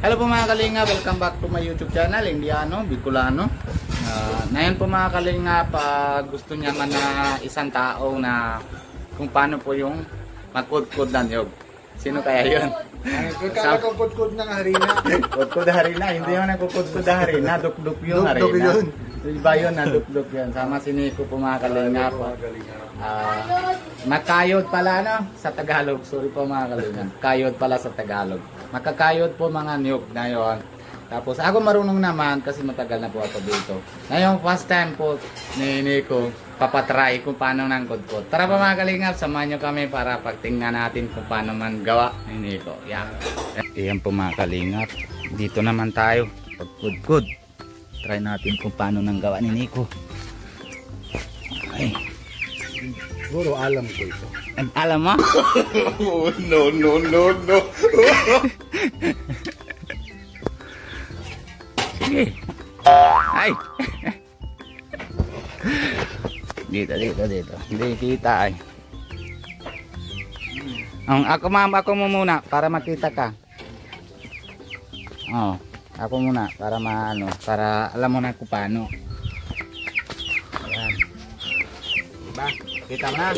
Hello po mga kalinga, welcome back to my YouTube channel, Indiano, Bicolano. Ngayon po mga kalinga, pag gusto niya man na isang tao na kung paano po yung magkudkod ng niyog. Sino kaya yun? Kala ko kudkod ng harina. Kudkod harina, hindi mo nagkukudkod ng harina, dukduk yung harina. Dukduk yun. Iba yun na dukduk yun. Sama si Nico po mga kalinga po. Makayod pala no? Sa Tagalog. Sorry po mga kalinga. Kayod pala sa Tagalog. Makakayod po mga niyog na yun. Tapos ako marunong naman kasi matagal na po ako dito. Ngayon first time po ni Nico papatry kung paano nang kudkod. Tara pa mga kalingap, samahan nyo kami para pagtingnan natin kung paano man gawa ni Nico. Yan. Ayan po mga kalingap. Dito naman tayo pagkudkod. Try natin kung paano nang gawa ni Nico. Ay. Siguro alam ko ito. Alam mo? Oh, no. Sige. Ay. Dito. Hindi kita ay. Ako mo muna para makita ka. Oh, ako muna para maano, para alam mo na kung paano. Ayan. Diba? Kita mo na?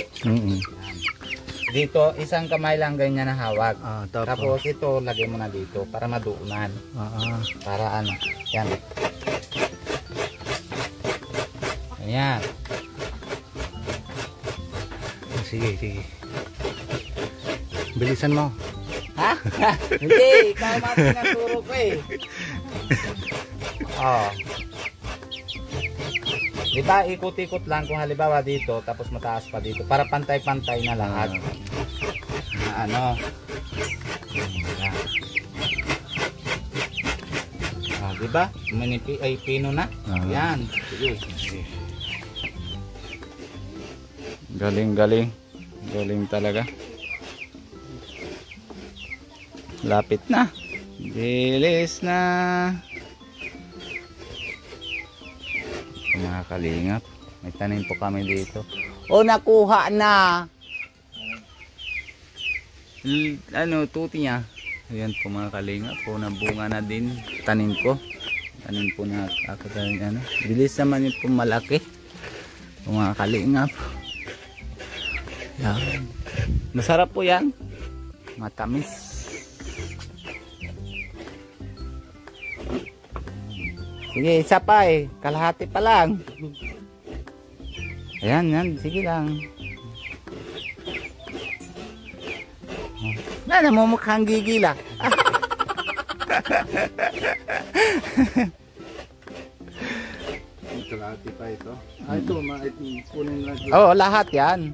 Dito, isang kamay lang ganyan na hawak. Tapos ito, lagay mo na dito para maduunan. Para ano, yan. Ayan. Sige. Bilisan mo. Ha? Hindi, ikaw matinaturo ko eh. Oh. Diba, ikot-ikot lang kung halimbawa dito, tapos mataas pa dito. Para pantay-pantay na lahat. Ano? Diba? Manipi ay pino na. Yan. Sige. Galing talaga. Lapit na. Bilis na. Mga kalingap, may tanim po kami dito. O, nakuha na. Ano, tuti niya. Ayan po mga kalingap po, nabunga na din tanim ko. Tanim po na ako ano. Bilis naman yun po malaki. Mga kalingap. Yan. Masarap po yan. Matamis. Sige, isa pa eh. Kalahati pa lang. Ayan. Sige lang. Namumukhang gigila. Kalahati pa ito. Ito, kunin lang. Oo, lahat yan.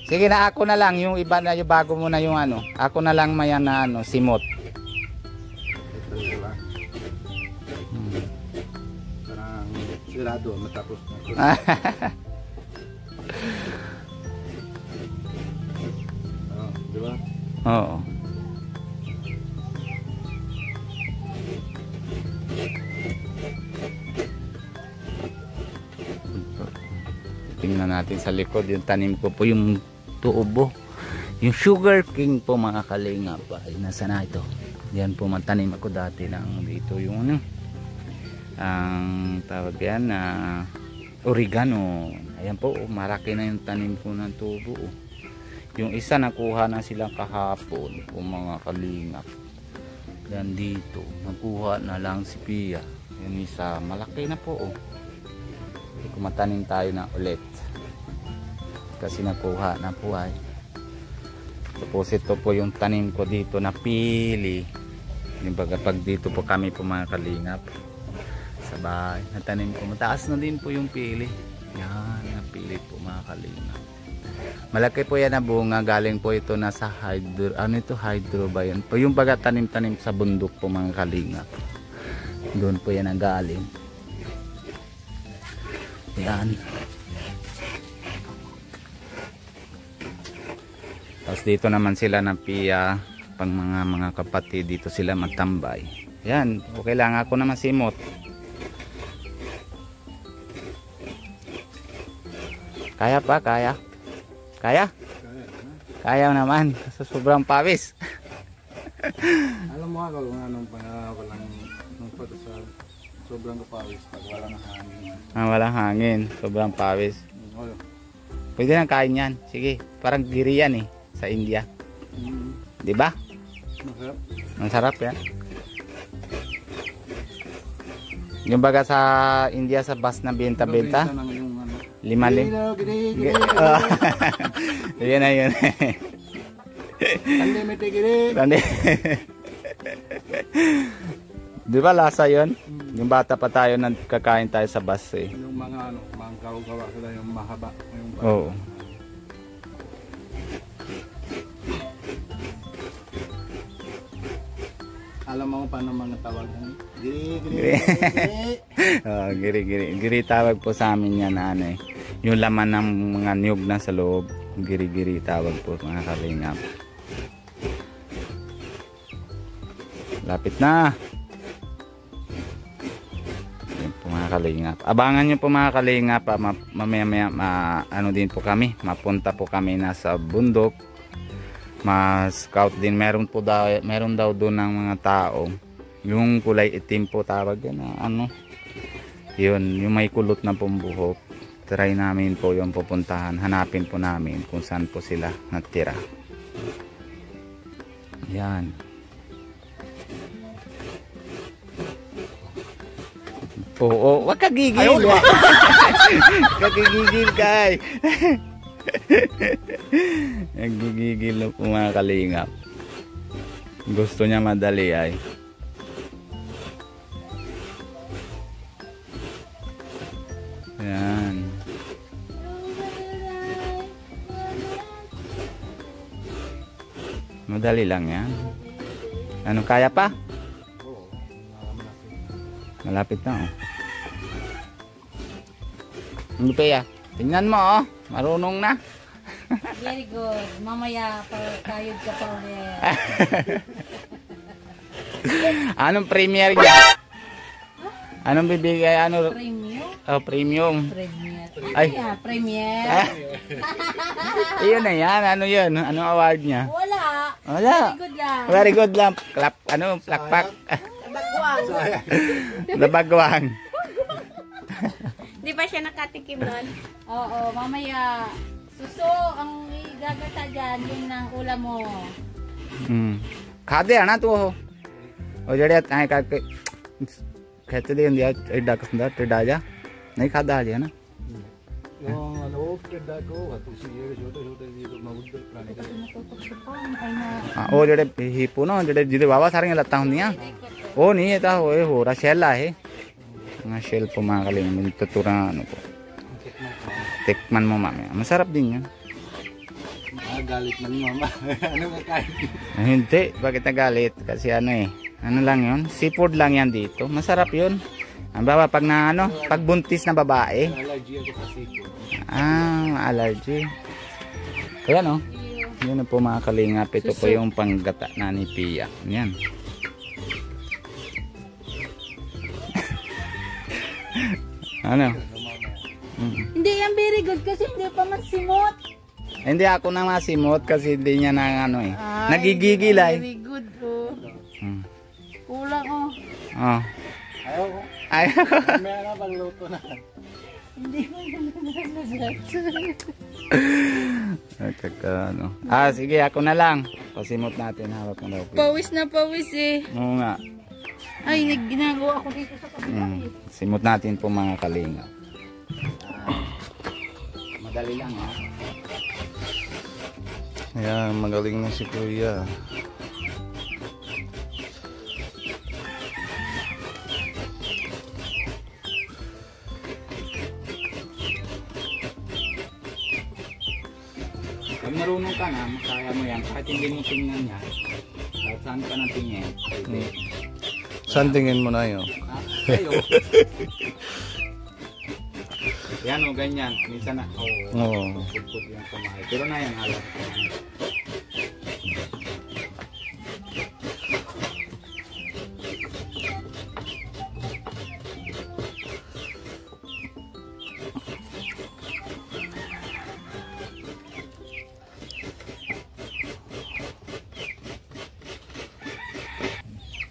Sige na, ako na lang. Yung iba na, yung bago mo na yung ano. Ako na lang mayan na ano, simot. Sigurado matapos na. Diba? Oo. Tingnan natin sa likod yung tanim ko po, yung tuubo, yung sugar king po mga kalingap. Ay, nasa na ito? Yan po matanim ako dati ng dito yung ano, ang tawag yan na oregano. Ayan po, maraki na yung tanim ko ng tubo. Yung isa nakuha na silang kahapon o mga kalingap. Yan dito nakuha na lang si Pia. Yung isa malaki na po. Kumatanim tayo na ulit kasi nakuha na po ay. Tapos ito po yung tanim ko dito na pili. Yung pag dito po kami po mga kalingap sa bahay, natanim ko, mataas na din po yung pili. Yan, napili po mga kalingap. Malaki po yan na bunga, galing po ito nasa hydro, ano ito, hydro ba yan po, yung pagkatanim-tanim sa bundok po mga kalingap, doon po yan ang galing. Yan. Tapos dito naman sila na Pia, pang mga kapatid, dito sila magtambay. Yan, okay lang, ako naman simot. Kaya pa, kaya? Kaya naman. Sa sobrang pawis. Alam mo mo ako kung anong walang nung pati sa sobrang kapawis pag walang hangin. Walang hangin. Sobrang pawis. Oo. Pwede nang kain yan. Sige. Parang giri yan eh. Sa India. Di ba? Masarap. Ang sarap yan. Yung baga sa India sa bus na benta-benta. Lima-lim. Yun na yun. Di ba lasa yun? Yung bata pa tayo kakain tayo sa bus eh. Yung mga gawa sila yung mahaba. Oo. Alam mo paano mga tawag ng giri. Giri tawag po sa amin yan na ano eh. Yung laman ng mga niyog na sa loob. Giri tawag po mga kalingap. Lapit na. Yan po mga kalingap. Abangan nyo po mga kalingap. Mamaya ano din po kami. Mapunta po kami nasa bundok. Scout din. Meron daw doon ng mga tao. Yung kulay itim po tawag yan. Ano? Yun. Yung may kulot na pumbuhok. Try namin po yung pupuntahan. Hanapin po namin kung saan po sila natira. Yan. Oo, wag ka gigil. Kagigigil kay. Nagigigil na po mga kalingap. Gusto niya madali ay. Yan. Madali lang yan. Ano, kaya pa? Malapit na oh. Hindi pa ya. Tingnan mo oh. Marunong na. Very good. Mamaya kayod ka pa ulit. Anong premier niya? Anong bibigay? Ano? Premium? Oh, premium. Premier. Ay. Yeah, premier. Iyon na yan. Ano yun? Anong award niya? Wala. Wala. Very good lang. Very good lang. Clap. Ano? Plakpak. Bagwang. Nabagwang. Di ba siya nakatikim nun? Oo, mamaya. Suso, ang igagata dyan, yun ang ulam mo. खाते हैं ना तू वो जड़े आए करके कहते थे इंडिया एडा कसंदा टेढ़ा जा नहीं खाता आज है ना yung ano, pinda ko, kasi yung छोटे dito mabudol prani वो जड़े हिपो ना जड़े जिदे बाबा सारे लत्ता होंदियां वो नहीं है ता ओए हो रहा शेला है ना shell po mga kalingap tuturan ko tikman mo mamaya masarap din yan. Galit man mama. Ano kakain? Hindi, bakit nagalit? Kasi ano eh, ano lang yun, seafood lang yan dito, masarap yun. Ang baba pag na ano, pag buntis na babae. Allergy ako sa seafood. Allergy. Kaya no, yun na po mga kalingap, ito po yung panggata na ni Pia. Yan. Ano? Hindi yan very good kasi hindi pa masimot. Hindi ako na masimot kasi hindi niya na ano eh. Nagigigil ay. Very good oh. Kulang oh. Oh. Ayaw ko. Ayaw ko. May na pagluto na. Hindi mo ano. Sige ako na lang. Pasimot natin hawak mo daw. Pawis na pawis eh. Oo nga. Ay, ginagawa ko dito sa kabila eh. Simot natin po mga kalingap. Madali lang ha. Ayan, magaling na si Kuya. Pag marunong ka na, makaya mo yan. Kahit hindi mo tingnan yan. Kahit saan ka na tingin. Saan tingin mo na yun? Kayo. Yan o, ganyan. Minsan na. Oo. Puput yung kamay. Pero na yan, alam ko.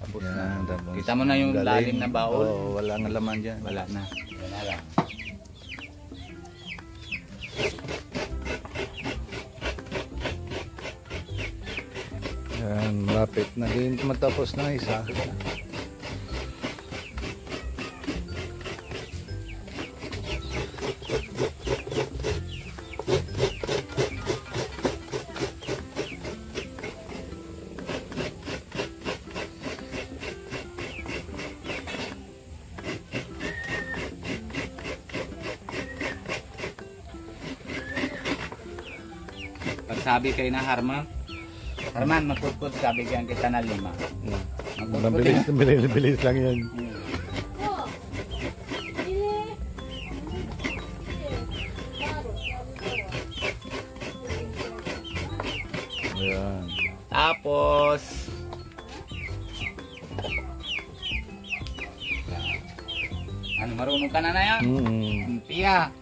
Tapos Yan, na. tapos Kita mo na yung galing. lalim na baon. Oo, wala nga laman dyan. Wala na. Yan na lang. Yan, malapit na din matapos ng isa. Pag sabi kayo na Harman, magpuput sabi kaya kita na 5. Mabilis, bilis, bilis lang yan. Oh. Bili. Ayan. Tapos ano, marunong ka na yan? Pia.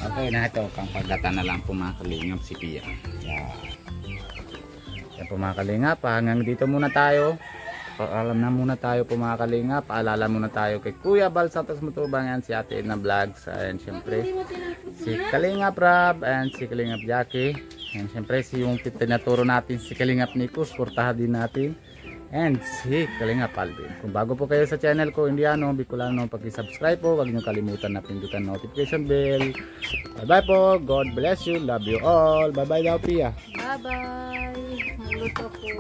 Okay na ito, pang paggata na lang po mga kalingap si Pia. Yan. Yan po mga kalingap, hanggang dito muna tayo. Paalam na muna tayo po mga kalingap. Paalala muna tayo kay Kuya Bal Santos Mutubang, yan si Ate Edna Vlogs, and syempre si Kalingap Rab and si Kalingap Jackie, and syempre si yung tinaturo natin si Kalingap Nico, suportahan din natin, and si Kalingap Alvin. Kung bago po kayo sa channel ko, Indiano Bicolano, pag-subscribe po, huwag niyo kalimutan na pindutan notification bell. Bye bye po, God bless you, love you all. Bye bye daw Pia. Bye-bye. Maluto po.